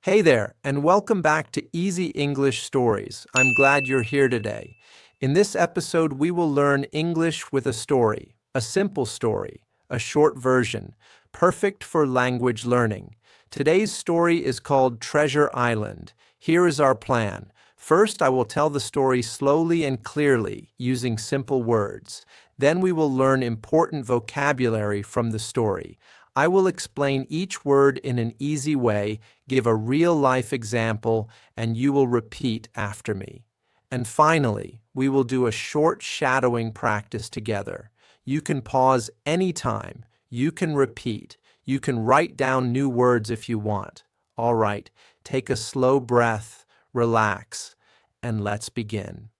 Hey there, and welcome back to Easy English Stories. I'm glad you're here today. In this episode, we will learn English with a story, a simple story, a short version, perfect for language learning. Today's story is called Treasure Island. Here is our plan. First, I will tell the story slowly and clearly, using simple words. Then we will learn important vocabulary from the story. I will explain each word in an easy way, give a real-life example, and you will repeat after me. And finally, we will do a short shadowing practice together. You can pause anytime. You can repeat. You can write down new words if you want. All right, take a slow breath, relax, and let's begin.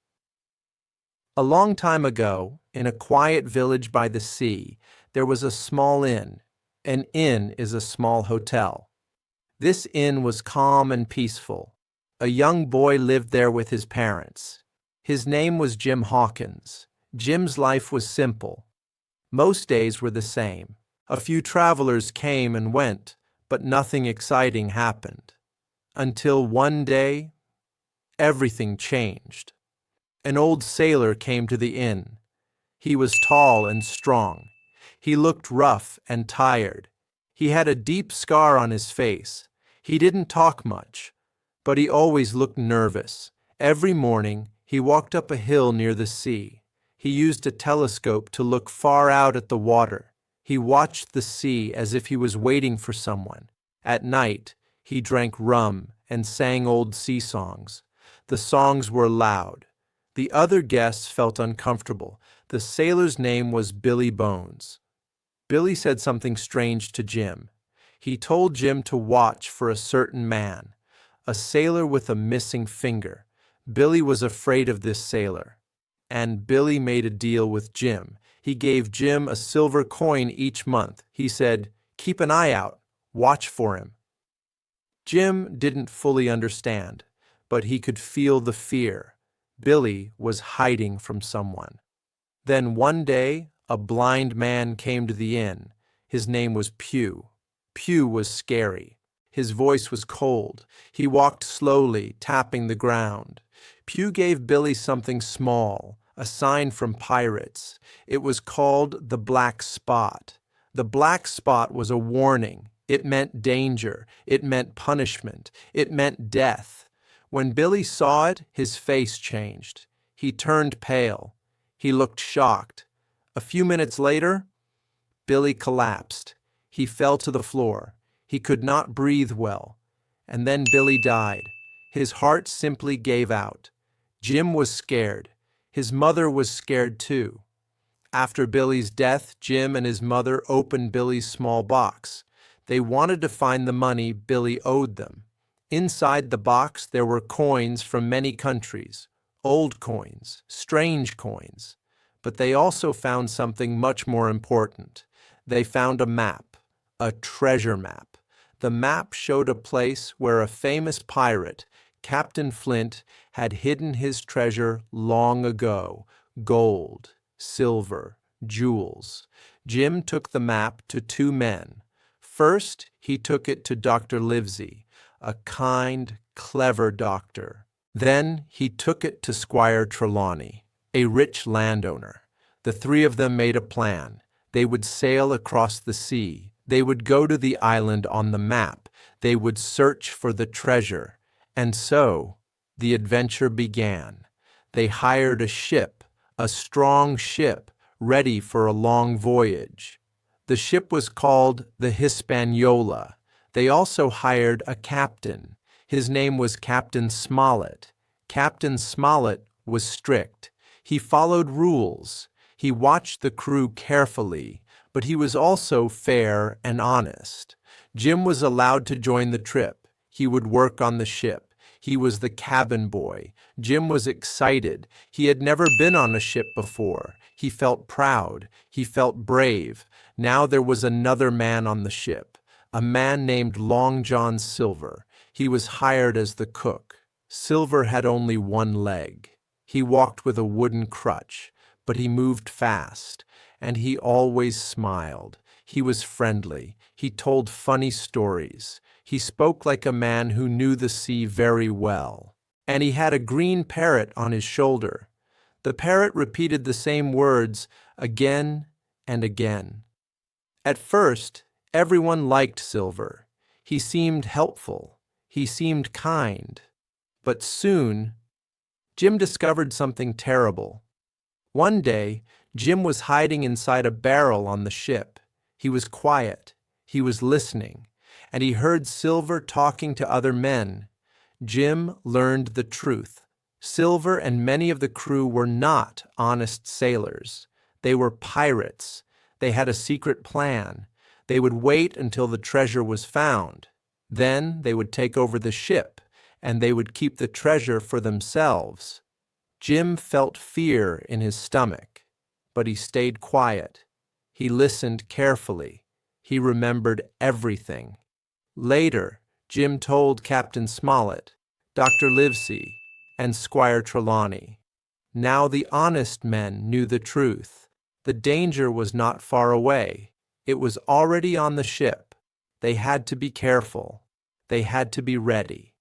A long time ago, in a quiet village by the sea, there was a small inn. An inn is a small hotel. This inn was calm and peaceful. A young boy lived there with his parents. His name was Jim Hawkins. Jim's life was simple. Most days were the same. A few travelers came and went, but nothing exciting happened. Until one day, everything changed. An old sailor came to the inn. He was tall and strong. He looked rough and tired. He had a deep scar on his face. He didn't talk much, but he always looked nervous. Every morning, he walked up a hill near the sea. He used a telescope to look far out at the water. He watched the sea as if he was waiting for someone. At night, he drank rum and sang old sea songs. The songs were loud. The other guests felt uncomfortable. The sailor's name was Billy Bones. Billy said something strange to Jim. He told Jim to watch for a certain man, a sailor with a missing finger. Billy was afraid of this sailor. And Billy made a deal with Jim. He gave Jim a silver coin each month. He said, "Keep an eye out. Watch for him." Jim didn't fully understand, but he could feel the fear. Billy was hiding from someone. Then one day, a blind man came to the inn. His name was Pew. Pew was scary. His voice was cold. He walked slowly, tapping the ground. Pew gave Billy something small, a sign from pirates. It was called the Black Spot. The black spot was a warning. It meant danger. It meant punishment. It meant death. When Billy saw it, his face changed. He turned pale. He looked shocked. A few minutes later, Billy collapsed. He fell to the floor. He could not breathe well. And then Billy died. His heart simply gave out. Jim was scared. His mother was scared too. After Billy's death, Jim and his mother opened Billy's small box. They wanted to find the money Billy owed them. Inside the box, there were coins from many countries, old coins, strange coins. But they also found something much more important. They found a map, a treasure map. The map showed a place where a famous pirate, Captain Flint, had hidden his treasure long ago: gold, silver, jewels. Jim took the map to two men. First, he took it to Dr. Livesey, a kind, clever doctor. Then he took it to Squire Trelawney, a rich landowner. The three of them made a plan. They would sail across the sea. They would go to the island on the map. They would search for the treasure. And so, the adventure began. They hired a ship, a strong ship, ready for a long voyage. The ship was called the Hispaniola. They also hired a captain. His name was Captain Smollett. Captain Smollett was strict. He followed rules. He watched the crew carefully, but he was also fair and honest. Jim was allowed to join the trip. He would work on the ship. He was the cabin boy. Jim was excited. He had never been on a ship before. He felt proud. He felt brave. Now there was another man on the ship, a man named Long John Silver. He was hired as the cook. Silver had only one leg. He walked with a wooden crutch, but he moved fast, and he always smiled. He was friendly. He told funny stories. He spoke like a man who knew the sea very well. And he had a green parrot on his shoulder. The parrot repeated the same words again and again. At first, everyone liked Silver. He seemed helpful. He seemed kind. But soon, Jim discovered something terrible. One day, Jim was hiding inside a barrel on the ship. He was quiet. He was listening. And he heard Silver talking to other men. Jim learned the truth. Silver and many of the crew were not honest sailors. They were pirates. They had a secret plan. They would wait until the treasure was found. Then they would take over the ship, and they would keep the treasure for themselves. Jim felt fear in his stomach, but he stayed quiet. He listened carefully. He remembered everything. Later, Jim told Captain Smollett, Dr. Livesey, and Squire Trelawney. Now the honest men knew the truth. The danger was not far away. It was already on the ship. They had to be careful. They had to be ready.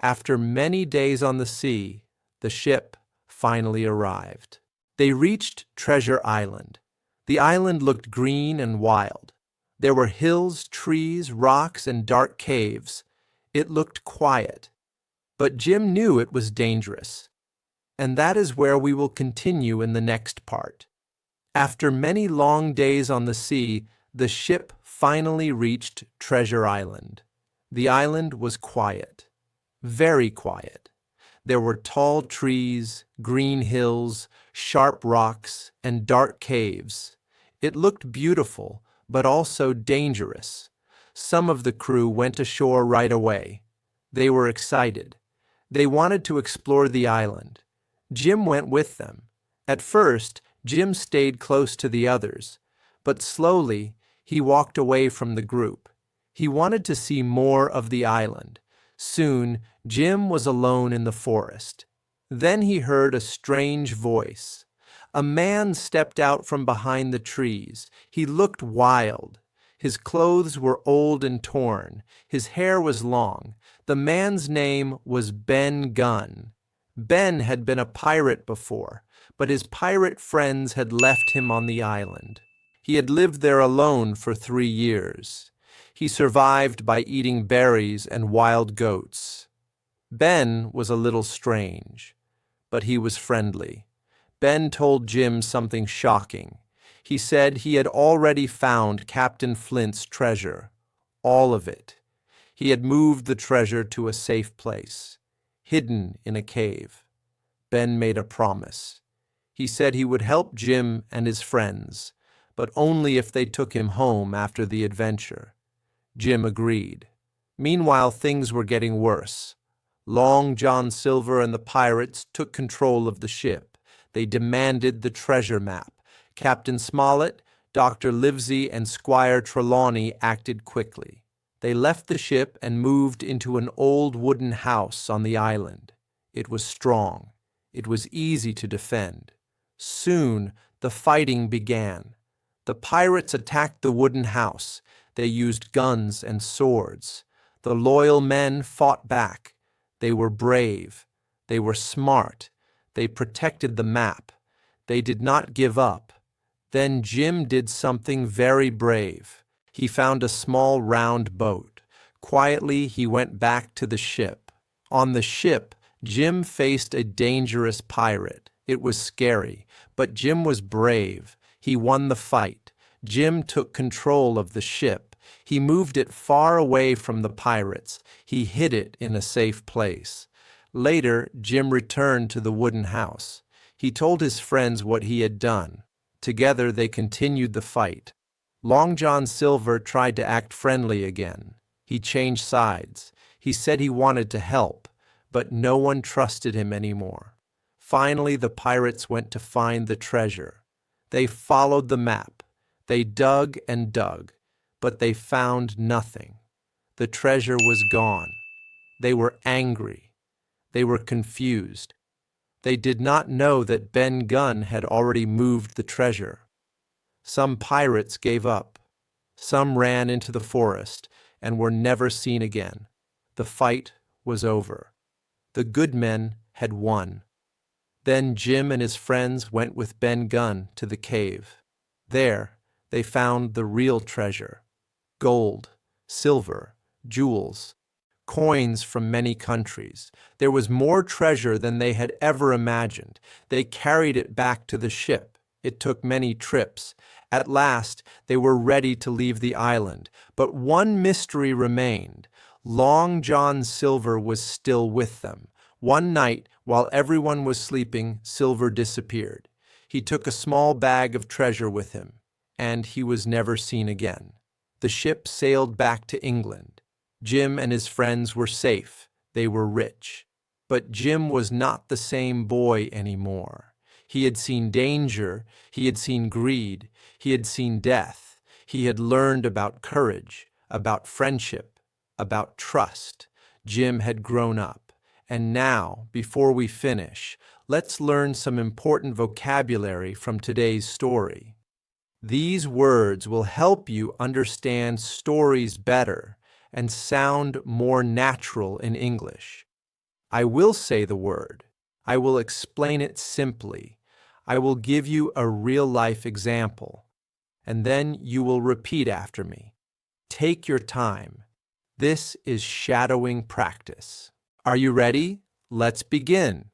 After many days on the sea, the ship finally arrived. They reached Treasure Island. The island looked green and wild. There were hills, trees, rocks, and dark caves. It looked quiet. But Jim knew it was dangerous. And that is where we will continue in the next part. After many long days on the sea, the ship finally reached Treasure Island. The island was quiet, very quiet. There were tall trees, green hills, sharp rocks, and dark caves. It looked beautiful, but also dangerous. Some of the crew went ashore right away. They were excited. They wanted to explore the island. Jim went with them. At first, Jim stayed close to the others, but slowly he walked away from the group. He wanted to see more of the island. Soon, Jim was alone in the forest. Then he heard a strange voice. A man stepped out from behind the trees. He looked wild. His clothes were old and torn. His hair was long. The man's name was Ben Gunn. Ben had been a pirate before, but his pirate friends had left him on the island. He had lived there alone for 3 years. He survived by eating berries and wild goats. Ben was a little strange, but he was friendly. Ben told Jim something shocking. He said he had already found Captain Flint's treasure, all of it. He had moved the treasure to a safe place, hidden in a cave. Ben made a promise. He said he would help Jim and his friends, but only if they took him home after the adventure. Jim agreed. Meanwhile, things were getting worse. Long John Silver and the pirates took control of the ship. They demanded the treasure map. Captain Smollett, Dr. Livesey, and Squire Trelawney acted quickly. They left the ship and moved into an old wooden house on the island. It was strong. It was easy to defend. Soon, the fighting began. The pirates attacked the wooden house. They used guns and swords. The loyal men fought back. They were brave. They were smart. They protected the map. They did not give up. Then Jim did something very brave. He found a small round boat. Quietly, he went back to the ship. On the ship, Jim faced a dangerous pirate. It was scary, but Jim was brave. He won the fight. Jim took control of the ship. He moved it far away from the pirates. He hid it in a safe place. Later, Jim returned to the wooden house. He told his friends what he had done. Together, they continued the fight. Long John Silver tried to act friendly again. He changed sides. He said he wanted to help, but no one trusted him anymore. Finally, the pirates went to find the treasure. They followed the map. They dug and dug, but they found nothing. The treasure was gone. They were angry. They were confused. They did not know that Ben Gunn had already moved the treasure. Some pirates gave up. Some ran into the forest, and were never seen again. The fight was over. The good men had won. Then Jim and his friends went with Ben Gunn to the cave. There, they found the real treasure: gold, silver, jewels, coins from many countries. There was more treasure than they had ever imagined. They carried it back to the ship. It took many trips. At last, they were ready to leave the island. But one mystery remained. Long John Silver was still with them. One night, while everyone was sleeping, Silver disappeared. He took a small bag of treasure with him, and he was never seen again. The ship sailed back to England. Jim and his friends were safe. They were rich. But Jim was not the same boy anymore. He had seen danger. He had seen greed. He had seen death. He had learned about courage, about friendship, about trust. Jim had grown up. And now, before we finish, let's learn some important vocabulary from today's story. These words will help you understand stories better and sound more natural in English. I will say the word. I will explain it simply. I will give you a real-life example, and then you will repeat after me. Take your time. This is shadowing practice. Are you ready? Let's begin.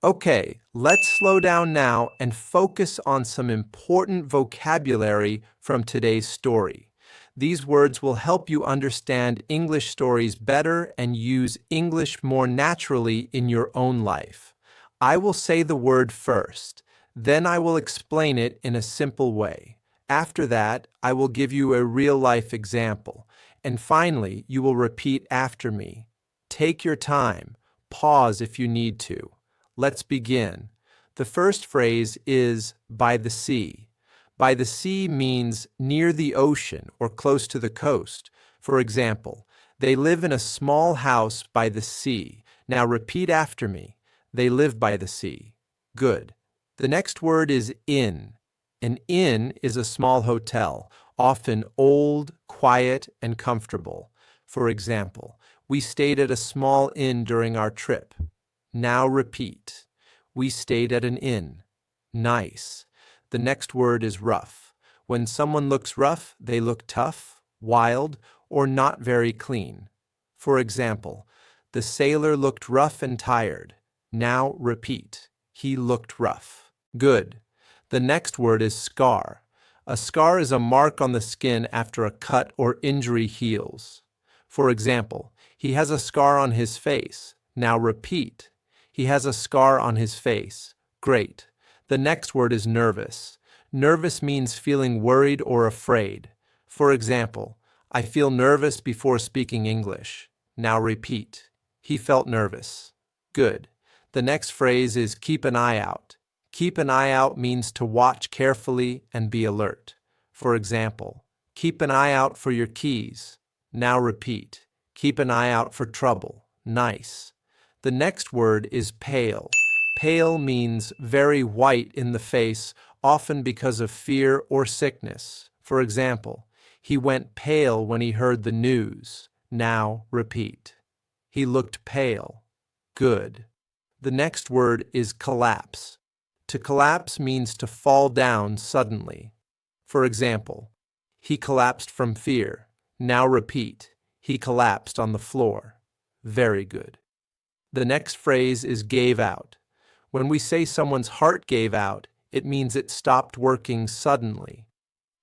Okay, let's slow down now and focus on some important vocabulary from today's story. These words will help you understand English stories better and use English more naturally in your own life. I will say the word first, then I will explain it in a simple way. After that, I will give you a real-life example. And finally, you will repeat after me. Take your time. Pause if you need to. Let's begin. The first phrase is by the sea. By the sea means near the ocean or close to the coast. For example, they live in a small house by the sea. Now repeat after me. They live by the sea. Good. The next word is inn. An inn is a small hotel, often old, quiet, and comfortable. For example, we stayed at a small inn during our trip. Now repeat. We stayed at an inn. Nice. The next word is rough. When someone looks rough, they look tough, wild, or not very clean. For example, the sailor looked rough and tired. Now repeat. He looked rough. Good. The next word is scar. A scar is a mark on the skin after a cut or injury heals. For example, he has a scar on his face. Now repeat. He has a scar on his face. Great. The next word is nervous. Nervous means feeling worried or afraid. For example, I feel nervous before speaking English. Now repeat. He felt nervous. Good. The next phrase is keep an eye out. Keep an eye out means to watch carefully and be alert. For example, keep an eye out for your keys. Now repeat. Keep an eye out for trouble. Nice. The next word is pale. Pale means very white in the face, often because of fear or sickness. For example, he went pale when he heard the news. Now repeat. He looked pale. Good. The next word is collapse. To collapse means to fall down suddenly. For example, he collapsed from fear. Now repeat. He collapsed on the floor. Very good. The next phrase is gave out. When we say someone's heart gave out, it means it stopped working suddenly.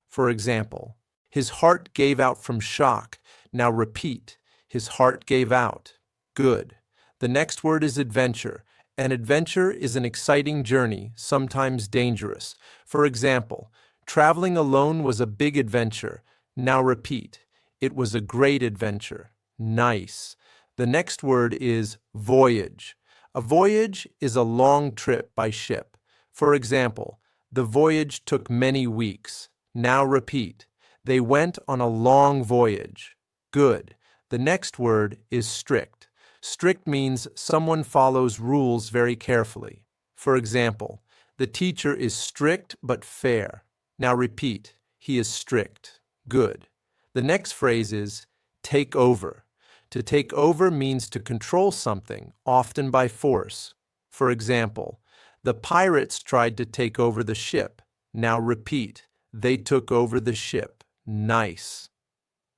For example, his heart gave out from shock. Now repeat. His heart gave out. Good. The next word is adventure. An adventure is an exciting journey, sometimes dangerous. For example, traveling alone was a big adventure. Now repeat. It was a great adventure. Nice. The next word is voyage. A voyage is a long trip by ship. For example, the voyage took many weeks. Now repeat. They went on a long voyage. Good. The next word is strict. Strict means someone follows rules very carefully. For example, the teacher is strict but fair. Now repeat. He is strict. Good. The next phrase is Take over. To take over means to control something, often by force. For example, the pirates tried to take over the ship. Now repeat, they took over the ship. Nice.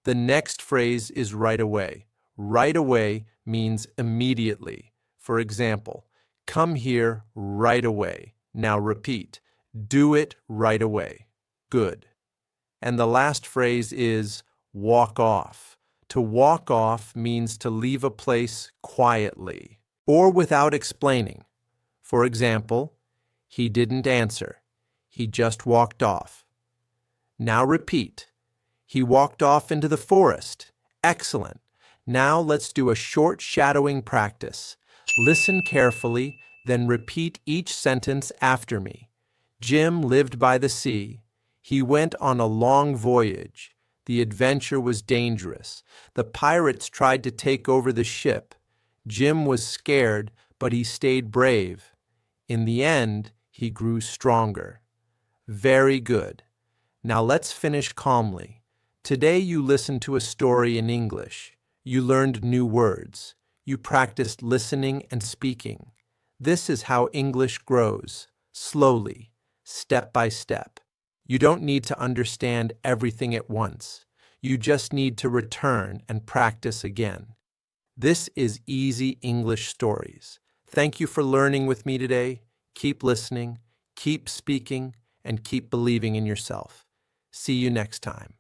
The next phrase is right away. Right away means immediately. For example, come here right away. Now repeat, do it right away. Good. And the last phrase is walk off. To walk off means to leave a place quietly or without explaining. For example, he didn't answer. He just walked off. Now repeat. He walked off into the forest. Excellent. Now let's do a short shadowing practice. Listen carefully, then repeat each sentence after me. Jim lived by the sea. He went on a long voyage. The adventure was dangerous. The pirates tried to take over the ship. Jim was scared, but he stayed brave. In the end, he grew stronger. Very good. Now let's finish calmly. Today you listened to a story in English. You learned new words. You practiced listening and speaking. This is how English grows, slowly, step by step. You don't need to understand everything at once. You just need to return and practice again. This is Easy English Stories. Thank you for learning with me today. Keep listening, keep speaking, and keep believing in yourself. See you next time.